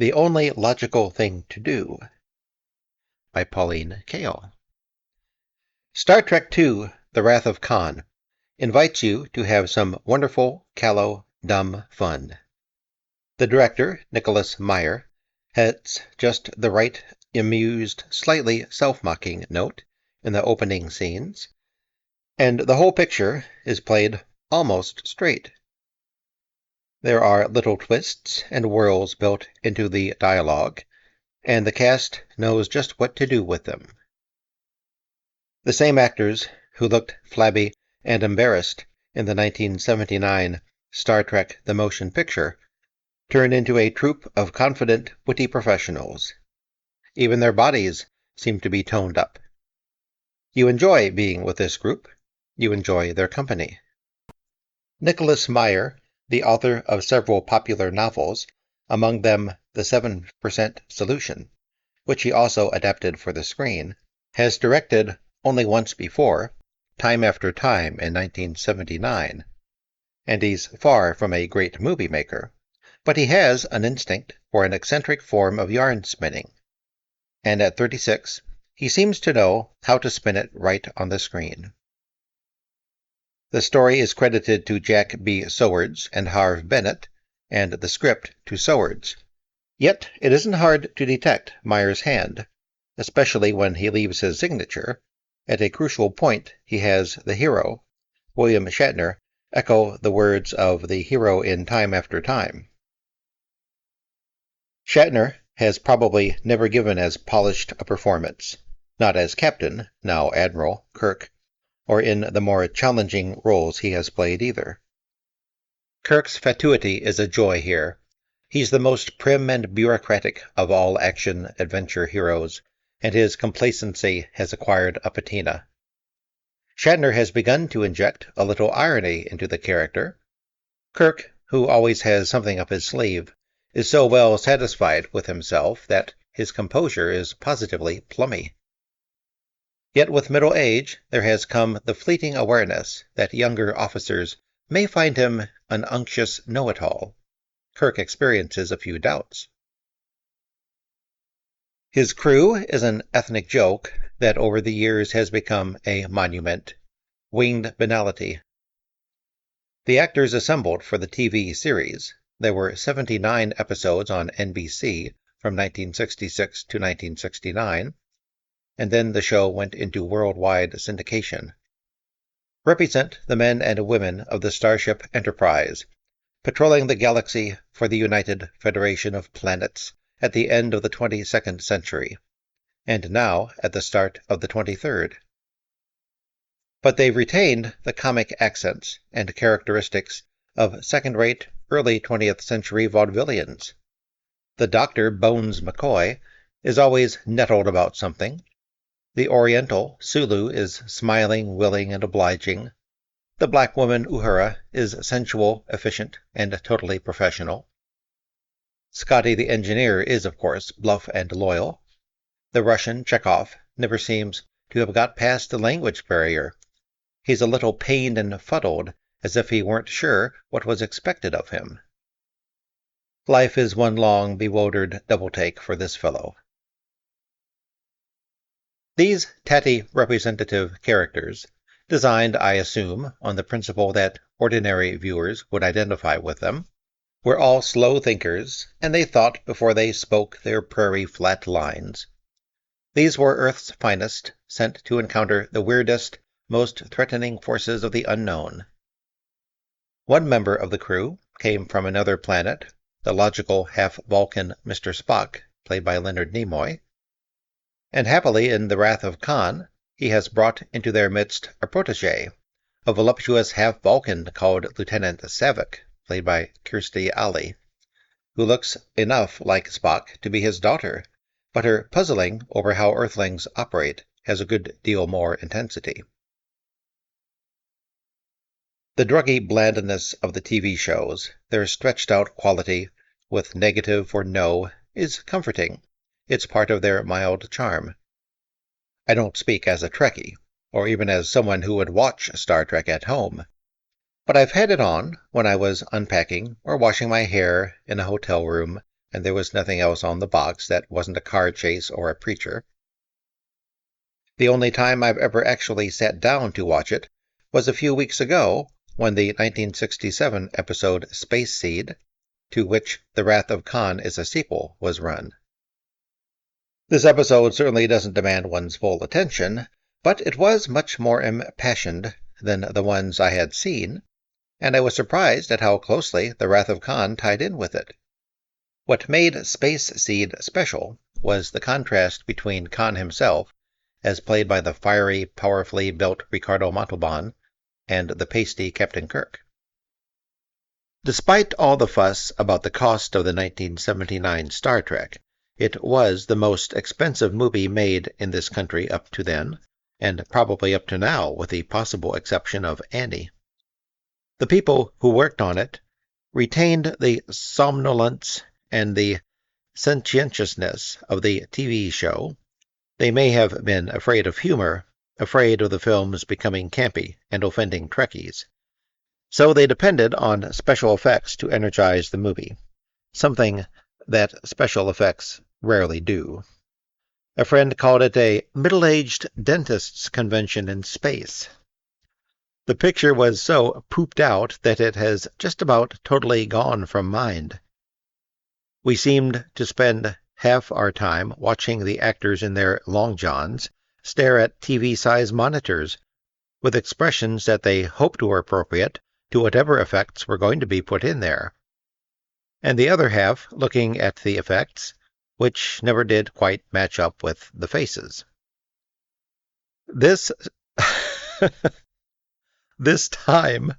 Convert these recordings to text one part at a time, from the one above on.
The Only Logical Thing to Do by Pauline Kael. Star Trek II, The Wrath of Khan, invites you to have some wonderful, callow, dumb fun. The director, Nicholas Meyer, has just the right amused, slightly self-mocking note in the opening scenes, and the whole picture is played almost straight. There are little twists and whirls built into the dialogue, and the cast knows just what to do with them. The same actors who looked flabby and embarrassed in the 1979 Star Trek The Motion Picture turn into a troupe of confident, witty professionals. Even their bodies seem to be toned up. You enjoy being with this group. You enjoy their company. Nicholas Meyer, the author of several popular novels, among them The 7% Solution, which he also adapted for the screen, has directed only once before, Time After Time in 1979, and he's far from a great movie maker, but he has an instinct for an eccentric form of yarn spinning, and at 36, he seems to know how to spin it right on the screen. The story is credited to Jack B. Sowards and Harve Bennett, and the script to Sowards. Yet it isn't hard to detect Meyer's hand, especially when he leaves his signature. At a crucial point, he has the hero, William Shatner, echo the words of the hero in Time After Time. Shatner has probably never given as polished a performance, not as Captain, now Admiral, Kirk, or in the more challenging roles he has played either. Kirk's fatuity is a joy here. He's the most prim and bureaucratic of all action-adventure heroes, and his complacency has acquired a patina. Shatner has begun to inject a little irony into the character. Kirk, who always has something up his sleeve, is so well satisfied with himself that his composure is positively plummy. Yet with middle age, there has come the fleeting awareness that younger officers may find him an unctuous know-it-all. Kirk experiences a few doubts. His crew is an ethnic joke that over the years has become a monument, winged banality. The actors assembled for the TV series, there were 79 episodes on NBC from 1966 to 1969, and then the show went into worldwide syndication. Represent the men and women of the Starship Enterprise, patrolling the galaxy for the United Federation of Planets at the end of the 22nd century, and now at the start of the 23rd. But they've retained the comic accents and characteristics of second-rate early 20th century vaudevillians. The Dr. Bones McCoy is always nettled about something. The Oriental, Sulu, is smiling, willing, and obliging. The black woman, Uhura, is sensual, efficient, and totally professional. Scotty the engineer is, of course, bluff and loyal. The Russian, Chekhov, never seems to have got past the language barrier. He's a little pained and fuddled, as if he weren't sure what was expected of him. Life is one long, bewildered double-take for this fellow. These tatty representative characters, designed, I assume, on the principle that ordinary viewers would identify with them, were all slow thinkers, and they thought before they spoke their prairie flat lines. These were Earth's finest, sent to encounter the weirdest, most threatening forces of the unknown. One member of the crew came from another planet, the logical half-Vulcan Mr. Spock, played by Leonard Nimoy, and happily in The Wrath of Khan, he has brought into their midst a protege, a voluptuous half-Vulcan called Lieutenant Savick, played by Kirstie Alley, who looks enough like Spock to be his daughter, but her puzzling over how Earthlings operate has a good deal more intensity. The druggy blandness of the TV shows, their stretched-out quality, with negative or no, is comforting. It's part of their mild charm. I don't speak as a Trekkie, or even as someone who would watch Star Trek at home, but I've had it on when I was unpacking or washing my hair in a hotel room and there was nothing else on the box that wasn't a car chase or a preacher. The only time I've ever actually sat down to watch it was a few weeks ago when the 1967 episode Space Seed, to which The Wrath of Khan is a sequel, was run. This episode certainly doesn't demand one's full attention, but it was much more impassioned than the ones I had seen, and I was surprised at how closely The Wrath of Khan tied in with it. What made Space Seed special was the contrast between Khan himself, as played by the fiery, powerfully built Ricardo Montalban, and the pasty Captain Kirk. Despite all the fuss about the cost of the 1979 Star Trek, it was the most expensive movie made in this country up to then, and probably up to now, with the possible exception of Annie. The people who worked on it retained the somnolence and the sentientiousness of the TV show. They may have been afraid of humor, afraid of the films becoming campy and offending Trekkies. So they depended on special effects to energize the movie, something that special effects rarely do. A friend called it a middle-aged dentist's convention in space. The picture was so pooped out that it has just about totally gone from mind. We seemed to spend half our time watching the actors in their long johns stare at TV-size monitors with expressions that they hoped were appropriate to whatever effects were going to be put in there, and the other half looking at the effects, which never did quite match up with the faces. This time,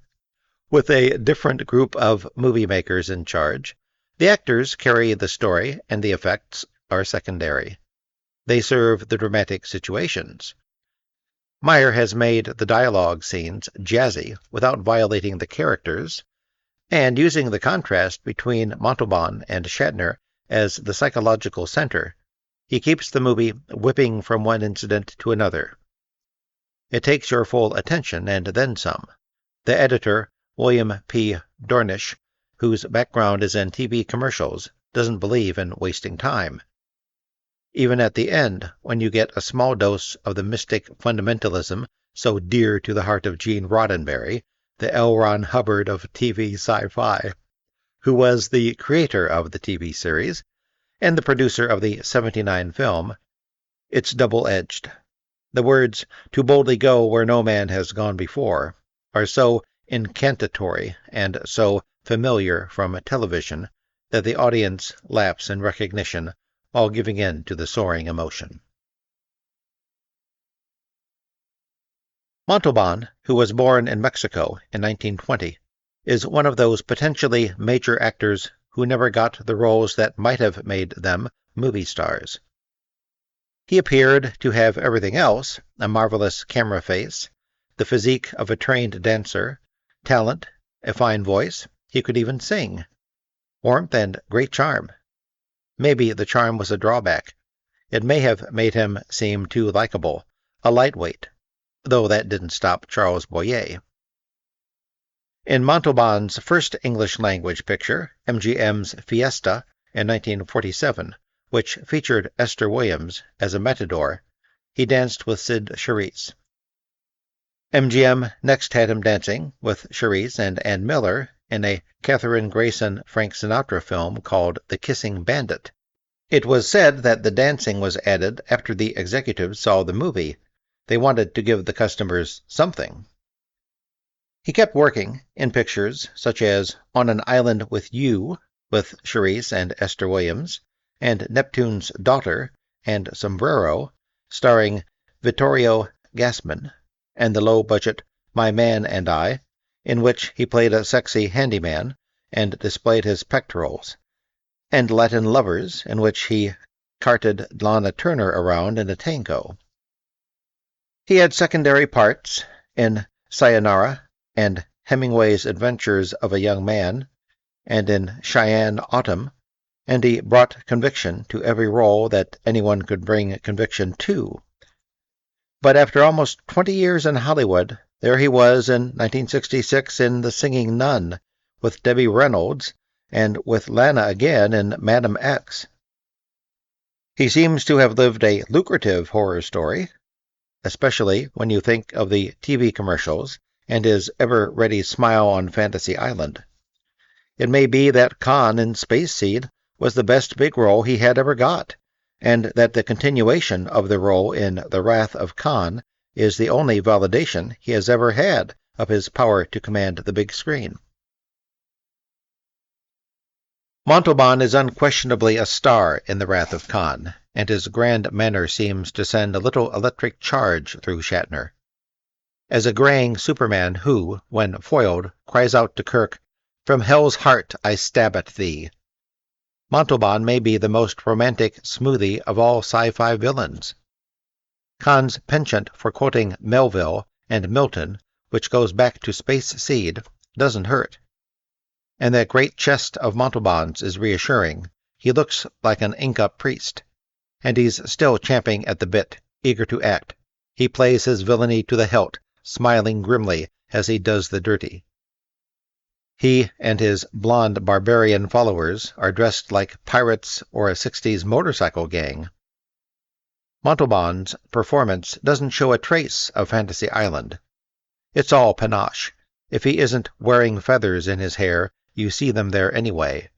with a different group of movie makers in charge, the actors carry the story and the effects are secondary. They serve the dramatic situations. Meyer has made the dialogue scenes jazzy without violating the characters, and using the contrast between Montalban and Shatner as the psychological center, he keeps the movie whipping from one incident to another. It takes your full attention and then some. The editor, William P. Dornish, whose background is in TV commercials, doesn't believe in wasting time. Even at the end, when you get a small dose of the mystic fundamentalism so dear to the heart of Gene Roddenberry, the L. Ron Hubbard of TV sci-fi, who was the creator of the TV series and the producer of the '79 film, it's double-edged. The words, "to boldly go where no man has gone before," are so incantatory and so familiar from television that the audience laughs in recognition while giving in to the soaring emotion. Montalban, who was born in Mexico in 1920, is one of those potentially major actors who never got the roles that might have made them movie stars. He appeared to have everything else: a marvelous camera face, the physique of a trained dancer, talent, a fine voice. He could even sing. Warmth and great charm. Maybe the charm was a drawback. It may have made him seem too likable, a lightweight, though that didn't stop Charles Boyer. In Montalban's first English-language picture, MGM's Fiesta, in 1947, which featured Esther Williams as a matador, he danced with Sid Charisse. MGM next had him dancing with Charisse and Ann Miller in a Katherine Grayson-Frank Sinatra film called The Kissing Bandit. It was said that the dancing was added after the executives saw the movie. They wanted to give the customers something. He kept working in pictures such as On an Island with You, with Charisse and Esther Williams, and Neptune's Daughter and Sombrero, starring Vittorio Gassman, and the low-budget My Man and I, in which he played a sexy handyman and displayed his pectorals, and Latin Lovers, in which he carted Lana Turner around in a tango. He had secondary parts in Sayonara and Hemingway's Adventures of a Young Man, and in Cheyenne Autumn, and he brought conviction to every role that anyone could bring conviction to. But after almost 20 years in Hollywood, there he was in 1966 in The Singing Nun, with Debbie Reynolds and with Lana again in Madam X. He seems to have lived a lucrative horror story, especially when you think of the TV commercials and his ever-ready smile on Fantasy Island. It may be that Khan in Space Seed was the best big role he had ever got, and that the continuation of the role in The Wrath of Khan is the only validation he has ever had of his power to command the big screen. Montalban is unquestionably a star in The Wrath of Khan, and his grand manner seems to send a little electric charge through Shatner. As a graying Superman who, when foiled, cries out to Kirk, "From hell's heart I stab at thee," Montalban may be the most romantic smoothie of all sci-fi villains. Khan's penchant for quoting Melville and Milton, which goes back to Space Seed, doesn't hurt. And that great chest of Montalban's is reassuring. He looks like an Inca priest. And he's still champing at the bit, eager to act. He plays his villainy to the hilt, smiling grimly as he does the dirty. He and his blonde barbarian followers are dressed like pirates or a 60s motorcycle gang. Montalban's performance doesn't show a trace of Fantasy Island. It's all panache. If he isn't wearing feathers in his hair, you see them there anyway.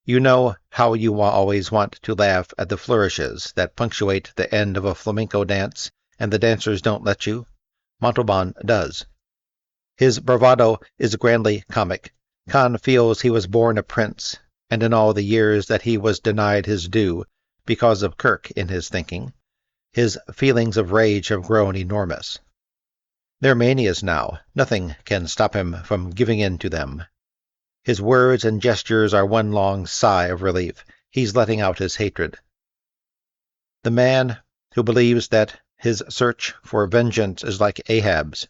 You know how you always want to laugh at the flourishes that punctuate the end of a flamenco dance, and the dancers don't let you? Montalban does. His bravado is grandly comic. Khan feels he was born a prince, and in all the years that he was denied his due, because of Kirk in his thinking, his feelings of rage have grown enormous. They're manias now. Nothing can stop him from giving in to them. His words and gestures are one long sigh of relief. He's letting out his hatred. The man who believes that his search for vengeance is like Ahab's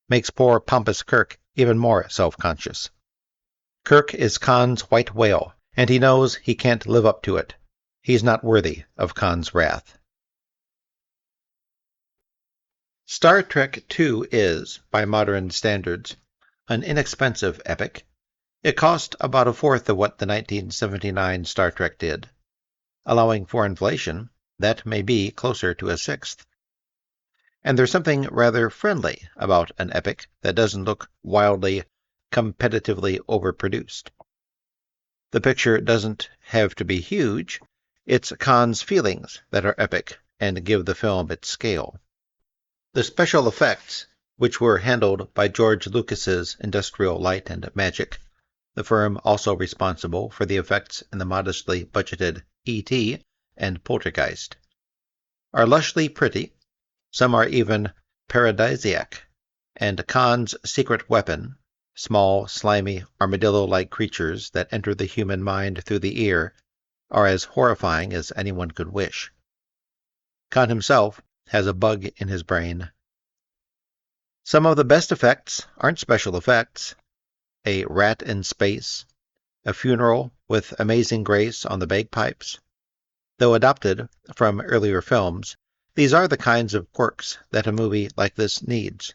makes poor pompous Kirk even more self-conscious. Kirk is Khan's white whale, and he knows he can't live up to it. He's not worthy of Khan's wrath. Star Trek II is, by modern standards, an inexpensive epic. It cost about a fourth of what the 1979 Star Trek did. Allowing for inflation, that may be closer to a sixth. And there's something rather friendly about an epic that doesn't look wildly, competitively overproduced. The picture doesn't have to be huge. It's Khan's feelings that are epic and give the film its scale. The special effects, which were handled by George Lucas's Industrial Light and Magic, the firm also responsible for the effects in the modestly budgeted E.T. and Poltergeist, are lushly pretty. Some are even paradisiac, and Khan's secret weapon, small, slimy, armadillo-like creatures that enter the human mind through the ear, are as horrifying as anyone could wish. Khan himself has a bug in his brain. Some of the best effects aren't special effects. A rat in space, a funeral with amazing grace on the bagpipes. Though adopted from earlier films, these are the kinds of quirks that a movie like this needs.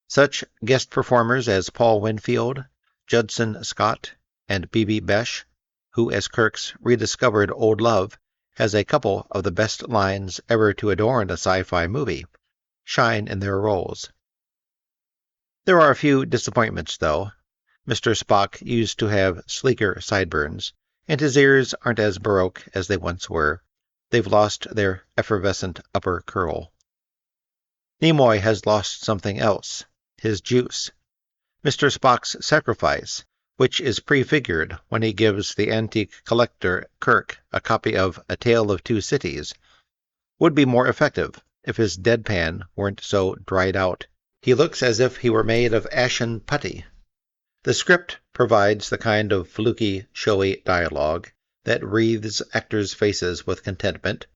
Such guest performers as Paul Winfield, Judson Scott, and B.B. Besh, who as Kirk's rediscovered old love has a couple of the best lines ever to adorn a sci-fi movie, shine in their roles. There are a few disappointments, though. Mr. Spock used to have sleeker sideburns, and his ears aren't as baroque as they once were. They've lost their effervescent upper curl. Nimoy has lost something else, his juice. Mr. Spock's sacrifice, which is prefigured when he gives the antique collector Kirk a copy of A Tale of Two Cities, would be more effective if his deadpan weren't so dried out. He looks as if he were made of ashen putty. The script provides the kind of fluky, showy dialogue that wreathes actors' faces with contentment.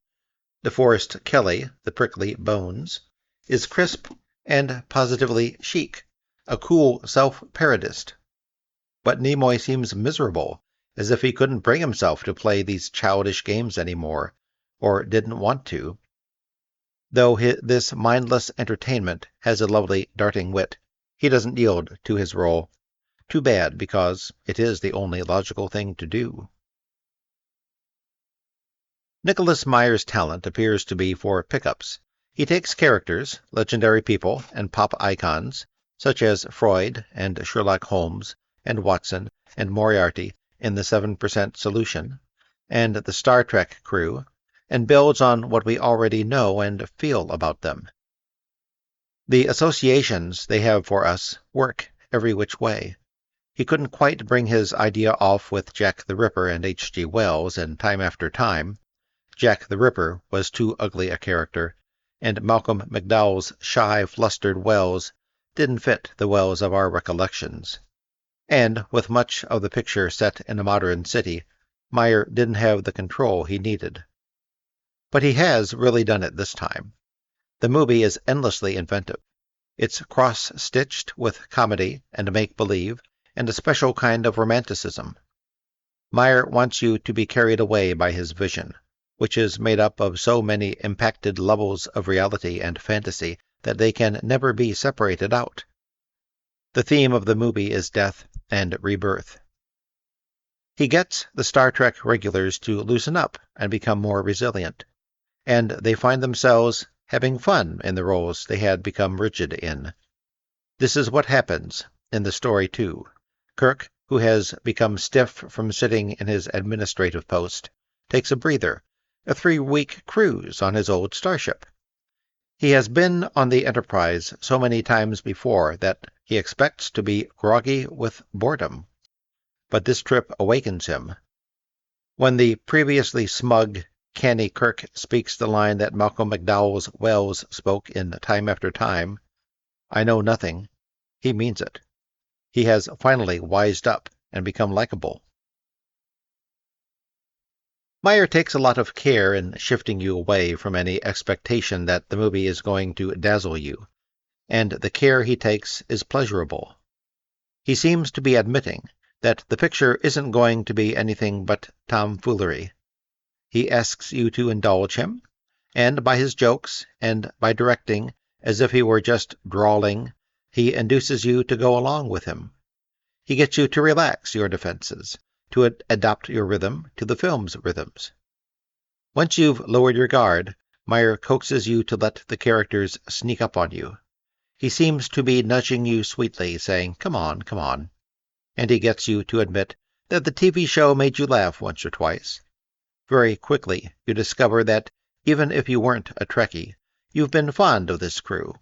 DeForest Kelley, the prickly Bones, is crisp and positively chic, a cool self-parodist. But Nimoy seems miserable, as if he couldn't bring himself to play these childish games anymore, or didn't want to. Though this mindless entertainment has a lovely darting wit, he doesn't yield to his role. Too bad, because it is the only logical thing to do. Nicholas Meyer's talent appears to be for pickups. He takes characters, legendary people, and pop icons, such as Freud and Sherlock Holmes and Watson and Moriarty in the 7% Solution, and the Star Trek crew, and builds on what we already know and feel about them. The associations they have for us work every which way. He couldn't quite bring his idea off with Jack the Ripper and H.G. Wells in Time After Time. Jack the Ripper was too ugly a character, and Malcolm McDowell's shy, flustered Wells didn't fit the Wells of our recollections. And, with much of the picture set in a modern city, Meyer didn't have the control he needed. But he has really done it this time. The movie is endlessly inventive. It's cross-stitched with comedy and make-believe and a special kind of romanticism. Meyer wants you to be carried away by his vision, which is made up of so many impacted levels of reality and fantasy that they can never be separated out. The theme of the movie is death and rebirth. He gets the Star Trek regulars to loosen up and become more resilient, and they find themselves having fun in the roles they had become rigid in. This is what happens in the story, too. Kirk, who has become stiff from sitting in his administrative post, takes a breather, a 3-week cruise on his old starship. He has been on the Enterprise so many times before that he expects to be groggy with boredom. But this trip awakens him. When the previously smug, canny Kirk speaks the line that Malcolm McDowell's Wells spoke in Time After Time, "I know nothing," he means it. He has finally wised up and become likable. Meyer takes a lot of care in shifting you away from any expectation that the movie is going to dazzle you, and the care he takes is pleasurable. He seems to be admitting that the picture isn't going to be anything but tomfoolery. He asks you to indulge him, and by his jokes and by directing as if he were just drawling, he induces you to go along with him. He gets you to relax your defenses, to adapt your rhythm to the film's rhythms. Once you've lowered your guard, Meyer coaxes you to let the characters sneak up on you. He seems to be nudging you sweetly, saying, "Come on, come on." And he gets you to admit that the TV show made you laugh once or twice. Very quickly, you discover that even if you weren't a Trekkie, you've been fond of this crew.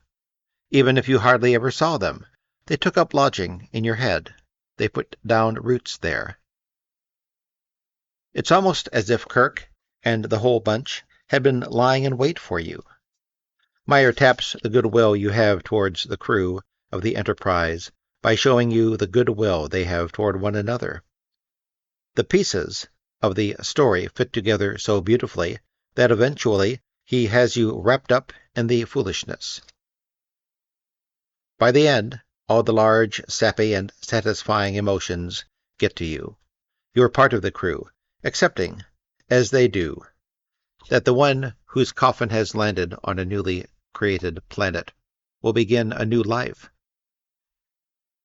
Even if you hardly ever saw them, they took up lodging in your head. They put down roots there. It's almost as if Kirk and the whole bunch had been lying in wait for you. Meyer taps the goodwill you have towards the crew of the Enterprise by showing you the goodwill they have toward one another. The pieces of the story fit together so beautifully that eventually he has you wrapped up in the foolishness. By the end, all the large, sappy, and satisfying emotions get to you. You're part of the crew, accepting, as they do, that the one whose coffin has landed on a newly created planet will begin a new life.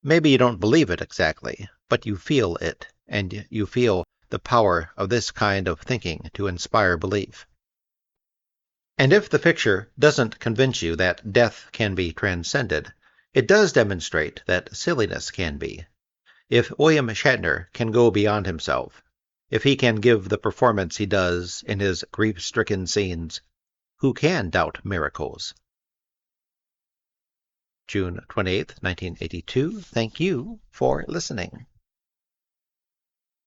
Maybe you don't believe it exactly, but you feel it, and you feel the power of this kind of thinking to inspire belief. And if the picture doesn't convince you that death can be transcended, it does demonstrate that silliness can be. If William Shatner can go beyond himself, if he can give the performance he does in his grief-stricken scenes, who can doubt miracles? June 28, 1982. Thank you for listening.